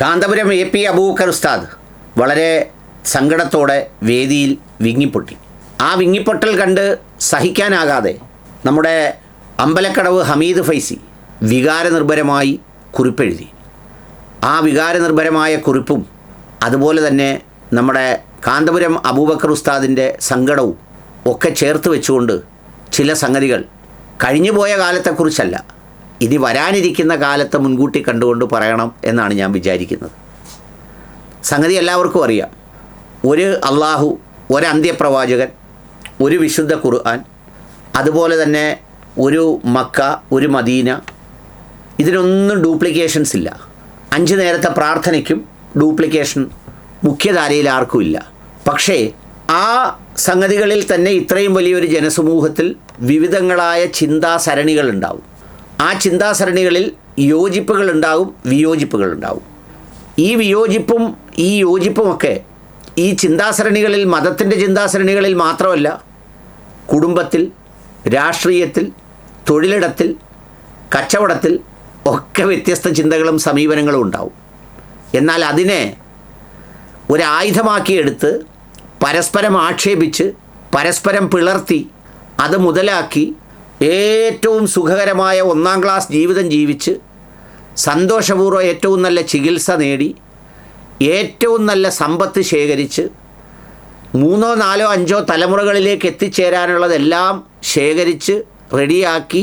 Kanthapuram AP Abubakar ഉസ്താദ് വളരെ സങ്കടത്തോടെ വേദിയിൽ വിങ്ങിപ്പൊട്ടി. ആ വിങ്ങിപ്പൊട്ടൽ കണ്ട് സഹിക്കാനാകാതെ നമ്മുടെ അമ്പലക്കടവ് ഹമീദ് ഫൈസി വികാരനിർഭരമായി കുറിപ്പെഴുതി. ആ വികാരനിർഭരമായ കുറിപ്പും അതുപോലെ തന്നെ നമ്മുടെ കാന്തപുരം അബൂബക്കർ ഉസ്താദിൻ്റെ സങ്കടവും ഒക്കെ ചേർത്ത് വെച്ചുകൊണ്ട് ചില സംഗതികൾ കഴിഞ്ഞുപോയ കാലത്തെക്കുറിച്ചല്ല, ഇനി വരാനിരിക്കുന്ന കാലത്തെ മുൻകൂട്ടി കണ്ടുകൊണ്ട് പറയണം എന്നാണ് ഞാൻ വിചാരിക്കുന്നത്. സംഗതി എല്ലാവർക്കും അറിയാം. ഒരു അള്ളാഹു, ഒരു അന്ത്യപ്രവാചകൻ, ഒരു വിശുദ്ധ ഖുർആൻ, അതുപോലെ തന്നെ ഒരു മക്ക, ഒരു മദീന, ഇതിനൊന്നും ഡ്യൂപ്ലിക്കേഷൻസ് ഇല്ല. 5 നേരത്തെ പ്രാർത്ഥനയ്ക്കും ഡ്യൂപ്ലിക്കേഷൻ മുഖ്യധാരയിൽ ആർക്കും ഇല്ല. പക്ഷേ ആ സംഗതികളിൽ തന്നെ ഇത്രയും വലിയൊരു ജനസമൂഹത്തിൽ വിവിധങ്ങളായ ചിന്താസരണികളുണ്ടാവും. ആ ചിന്താസരണികളിൽ യോജിപ്പുകളുണ്ടാവും, വിയോജിപ്പുകളുണ്ടാവും. ഈ വിയോജിപ്പും ഈ യോജിപ്പുമൊക്കെ ഈ ചിന്താസരണികളിൽ, മതത്തിൻ്റെ ചിന്താസരണികളിൽ മാത്രമല്ല, കുടുംബത്തിൽ, രാഷ്ട്രീയത്തിൽ, തൊഴിലിടത്തിൽ, കച്ചവടത്തിൽ ഒക്കെ വ്യത്യസ്ത ചിന്തകളും സമീപനങ്ങളും ഉണ്ടാവും. എന്നാൽ അതിനെ ഒരായുധമാക്കിയെടുത്ത് പരസ്പരം ആക്ഷേപിച്ച് പരസ്പരം പിളർത്തി അത് മുതലാക്കി ഏറ്റവും സുഖകരമായ 1-ാം ക്ലാസ് ജീവിതം ജീവിച്ച് സന്തോഷപൂർവ്വം ഏറ്റവും നല്ല ചികിത്സ നേടി ഏറ്റവും നല്ല സമ്പത്ത് ശേഖരിച്ച് 3, 4, 5 തലമുറകളിലേക്ക് എത്തിച്ചേരാനുള്ളതെല്ലാം ശേഖരിച്ച് റെഡിയാക്കി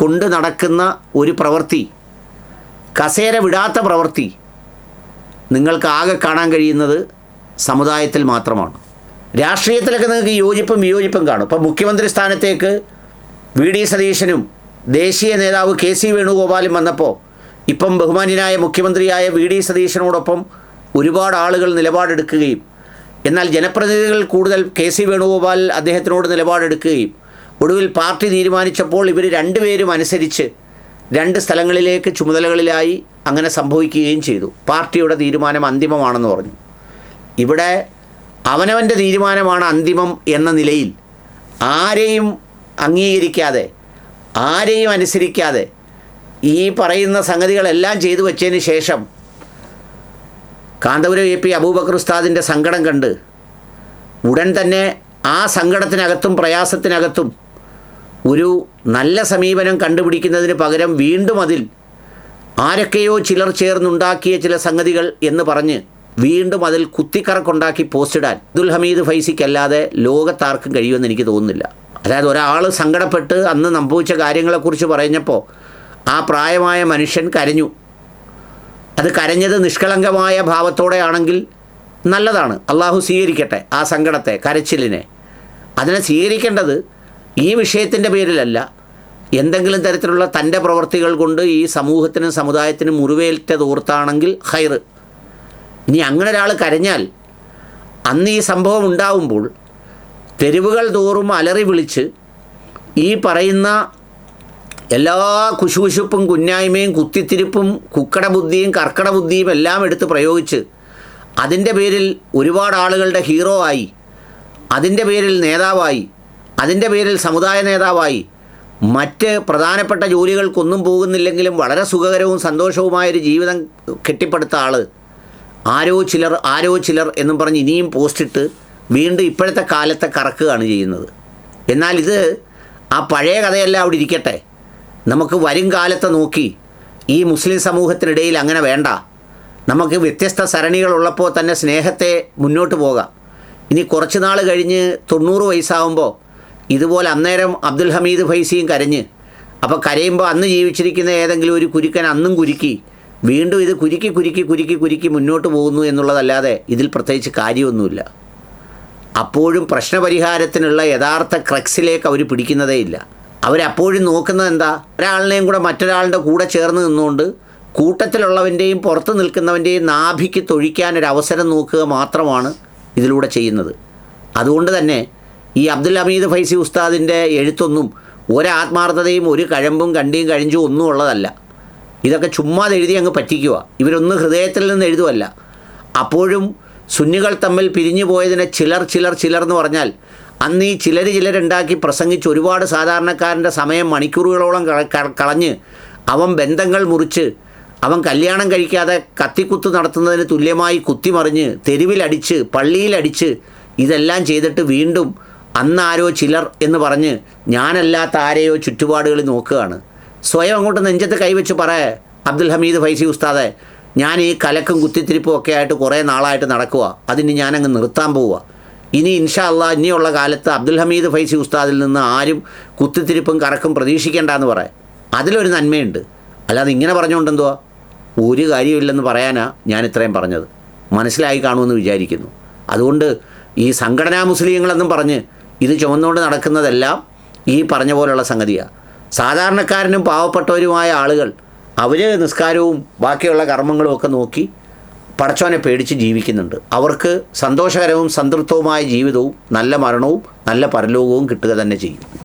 കൊണ്ട് നടക്കുന്ന ഒരു പ്രവൃത്തി, കസേര വിടാത്ത പ്രവൃത്തി നിങ്ങൾക്ക് ആകെ കാണാൻ കഴിയുന്നത് സമുദായത്തിൽ മാത്രമാണ്. രാഷ്ട്രീയത്തിലൊക്കെ നിങ്ങൾക്ക് യോജിപ്പും വിയോജിപ്പും കാണും. ഇപ്പോൾ മുഖ്യമന്ത്രി സ്ഥാനത്തേക്ക് VD സതീശനും ദേശീയ നേതാവ് KC വേണുഗോപാലും വന്നപ്പോൾ ഇപ്പം ബഹുമാന്യനായ മുഖ്യമന്ത്രിയായ VD സതീശനോടൊപ്പം ഒരുപാട് ആളുകൾ നിലപാടെടുക്കുകയും എന്നാൽ ജനപ്രതിനിധികൾ കൂടുതൽ KC വേണുഗോപാൽ അദ്ദേഹത്തിനോട് നിലപാടെടുക്കുകയും ഒടുവിൽ പാർട്ടി തീരുമാനിച്ചപ്പോൾ ഇവർ രണ്ടുപേരും അനുസരിച്ച് 2 സ്ഥലങ്ങളിലേക്ക് ചുമതലകളിലായി അങ്ങനെ സംഭവിക്കുകയും ചെയ്തു. പാർട്ടിയുടെ തീരുമാനം അന്തിമമാണെന്ന് പറഞ്ഞു. ഇവിടെ അവനവൻ്റെ തീരുമാനമാണ് അന്തിമം എന്ന നിലയിൽ ആരെയും അംഗീകരിക്കാതെ, ആരെയും അനുസരിക്കാതെ ഈ പറയുന്ന സംഗതികളെല്ലാം ചെയ്തു വച്ചതിന് ശേഷം കാന്തപുരം AP അബൂബക്കർ ഉസ്താദിൻ്റെ സങ്കടം കണ്ട് ഉടൻ തന്നെ ആ സങ്കടത്തിനകത്തും പ്രയാസത്തിനകത്തും ഒരു നല്ല സമീപനം കണ്ടുപിടിക്കുന്നതിന് പകരം വീണ്ടും അതിൽ ആരൊക്കെയോ ചിലർ ചേർന്നുണ്ടാക്കിയ ചില സംഗതികൾ എന്ന് പറഞ്ഞ് വീണ്ടും അതിൽ കുത്തിക്കറക്കുണ്ടാക്കി പോസ്റ്റിടാൻ അബ്ദുൽ ഹമീദ് ഫൈസിക്കല്ലാതെ ലോകത്താർക്കും കഴിയുമെന്ന് എനിക്ക് തോന്നുന്നില്ല. അതായത് ഒരാൾ സങ്കടപ്പെട്ട് അന്ന് സംഭവിച്ച കാര്യങ്ങളെക്കുറിച്ച് പറഞ്ഞപ്പോൾ ആ പ്രായമായ മനുഷ്യൻ കരഞ്ഞു. അത് കരഞ്ഞത് നിഷ്കളങ്കമായ ഭാവത്തോടെ ആണെങ്കിൽ നല്ലതാണ്, അള്ളാഹു സ്വീകരിക്കട്ടെ ആ സങ്കടത്തെ, കരച്ചിലിനെ. അതിനെ സ്വീകരിക്കേണ്ടത് ഈ വിഷയത്തിൻ്റെ പേരിലല്ല, എന്തെങ്കിലും തരത്തിലുള്ള തൻ്റെ പ്രവർത്തികൾ കൊണ്ട് ഈ സമൂഹത്തിനും സമുദായത്തിനും മുറിവേറ്റതോർത്താണെങ്കിൽ ഹൈറ്. ഇനി അങ്ങനെ ഒരാൾ കരഞ്ഞാൽ അന്ന് ഈ സംഭവം ഉണ്ടാവുമ്പോൾ തെരുവുകൾ തോറും അലറി വിളിച്ച് ഈ പറയുന്ന എല്ലാ കുശുകുശുപ്പും കുന്നായ്മയും കുത്തിത്തിരിപ്പും കുക്കട ബുദ്ധിയും കർക്കട ബുദ്ധിയും എല്ലാം എടുത്ത് പ്രയോഗിച്ച് അതിൻ്റെ പേരിൽ ഒരുപാട് ആളുകളുടെ ഹീറോ ആയി, അതിൻ്റെ പേരിൽ നേതാവായി, അതിൻ്റെ പേരിൽ സമുദായ നേതാവായി, മറ്റ് പ്രധാനപ്പെട്ട ജോലികൾക്കൊന്നും പോകുന്നില്ലെങ്കിലും വളരെ സുഖകരവും സന്തോഷവുമായൊരു ജീവിതം കെട്ടിപ്പടുത്ത ആൾ ആരോ ചിലർ എന്നും പറഞ്ഞ് ഇനിയും പോസ്റ്റിട്ട് വീണ്ടും ഇപ്പോഴത്തെ കാലത്തെ കറക്കുകയാണ് ചെയ്യുന്നത്. എന്നാൽ ഇത് ആ പഴയ കഥയെല്ലാം അവിടെ ഇരിക്കട്ടെ. നമുക്ക് വരും കാലത്തെ നോക്കി ഈ മുസ്ലിം സമൂഹത്തിനിടയിൽ അങ്ങനെ വേണ്ട. നമുക്ക് വ്യത്യസ്ത സരണികളുള്ളപ്പോൾ തന്നെ സ്നേഹത്തെ മുന്നോട്ട് പോകാം. ഇനി കുറച്ച് നാൾ കഴിഞ്ഞ് 90 വയസ്സാകുമ്പോൾ ഇതുപോലെ അന്നേരം അബ്ദുൽ ഹമീദ് ഫൈസിയും കരഞ്ഞ്, അപ്പോൾ കരയുമ്പോൾ അന്ന് ജീവിച്ചിരിക്കുന്ന ഏതെങ്കിലും ഒരു കുരുക്കൻ അന്നും കുരുക്കി വീണ്ടും ഇത് കുരുക്കി മുന്നോട്ട് പോകുന്നു എന്നുള്ളതല്ലാതെ ഇതിൽ പ്രത്യേകിച്ച് കാര്യമൊന്നുമില്ല. അപ്പോഴും പ്രശ്നപരിഹാരത്തിനുള്ള യഥാർത്ഥ ക്രക്സിലേക്ക് അവർ പിടിക്കുന്നതേയില്ല. അവരപ്പോഴും നോക്കുന്നത് എന്താ, ഒരാളിനെയും കൂടെ മറ്റൊരാളുടെ കൂടെ ചേർന്ന് നിന്നുകൊണ്ട് കൂട്ടത്തിലുള്ളവൻ്റെയും പുറത്ത് നിൽക്കുന്നവൻ്റെയും നാഭിക്ക് തൊഴിക്കാനൊരവസരം നോക്കുക മാത്രമാണ് ഇതിലൂടെ ചെയ്യുന്നത്. അതുകൊണ്ട് തന്നെ ഈ അബ്ദുൽ ഹമീദ് ഫൈസി ഉസ്താദിൻ്റെ എഴുത്തൊന്നും ഒരാത്മാർത്ഥതയും ഒരു കഴമ്പും കണ്ടിയും കഴിഞ്ഞും ഒന്നും ഉള്ളതല്ല. ഇതൊക്കെ ചുമ്മാ എഴുതി അങ്ങ് പറ്റിക്കുക. ഇവരൊന്നും ഹൃദയത്തിൽ നിന്ന് എഴുതുമല്ല. അപ്പോഴും സുന്നികൾ തമ്മിൽ പിരിഞ്ഞു പോയതിനെ ചിലർ എന്ന് പറഞ്ഞാൽ അന്ന് ഈ ചിലരുണ്ടാക്കി പ്രസംഗിച്ച് ഒരുപാട് സാധാരണക്കാരൻ്റെ സമയം മണിക്കൂറുകളോളം കളഞ്ഞ് അവൻ ബന്ധങ്ങൾ മുറിച്ച് അവൻ കല്യാണം കഴിക്കാതെ കത്തിക്കുത്ത് നടത്തുന്നതിന് തുല്യമായി കുത്തിമറിഞ്ഞ് തെരുവിലടിച്ച് പള്ളിയിലടിച്ച് ഇതെല്ലാം ചെയ്തിട്ട് വീണ്ടും അന്നാരോ ചിലർ എന്ന് പറഞ്ഞ് ഞാനല്ലാത്ത ആരെയോ ചുറ്റുപാടുകളിൽ നോക്കുകയാണ്. സ്വയം അങ്ങോട്ട് നെഞ്ചത്ത് കൈവച്ച് പറയേ, അബ്ദുൽ ഹമീദ് ഫൈസി ഉസ്താദെ, ഞാൻ ഈ കലക്കും കുത്തിത്തിരിപ്പും ഒക്കെ ആയിട്ട് കുറേ നാളായിട്ട് നടക്കുക, അതിന് ഞാനങ്ങ് നിർത്താൻ പോവുക. ഇനി ഇൻഷാ അള്ളാ ഇനിയുള്ള കാലത്ത് അബ്ദുൽ ഹമീദ് ഫൈസി ഉസ്താദിൽ നിന്ന് ആരും കുത്തിത്തിരിപ്പും കറക്കും പ്രതീക്ഷിക്കേണ്ടെന്ന് പറയാം. അതിലൊരു നന്മയുണ്ട്. അല്ലാതെ ഇങ്ങനെ പറഞ്ഞുകൊണ്ടെന്തുവാ, ഒരു കാര്യമില്ലെന്ന് പറയാനാണ് ഞാൻ ഇത്രയും പറഞ്ഞത്. മനസ്സിലായി കാണുമെന്ന് വിചാരിക്കുന്നു. അതുകൊണ്ട് ഈ സംഘടനാ മുസ്ലിങ്ങളെന്നും പറഞ്ഞ് ഇത് ചുമന്നുകൊണ്ട് നടക്കുന്നതെല്ലാം ഈ പറഞ്ഞ പോലുള്ള സംഗതിയാണ്. സാധാരണക്കാരനും പാവപ്പെട്ടവരുമായ ആളുകൾ അവർ നിസ്കാരവും ബാക്കിയുള്ള കർമ്മങ്ങളും ഒക്കെ നോക്കി പടച്ചവനെ പേടിച്ച് ജീവിക്കുന്നുണ്ട്. അവർക്ക് സന്തോഷകരവും സംതൃപ്തവുമായ ജീവിതവും നല്ല മരണവും നല്ല പരലോകവും കിട്ടുക തന്നെ ചെയ്യും.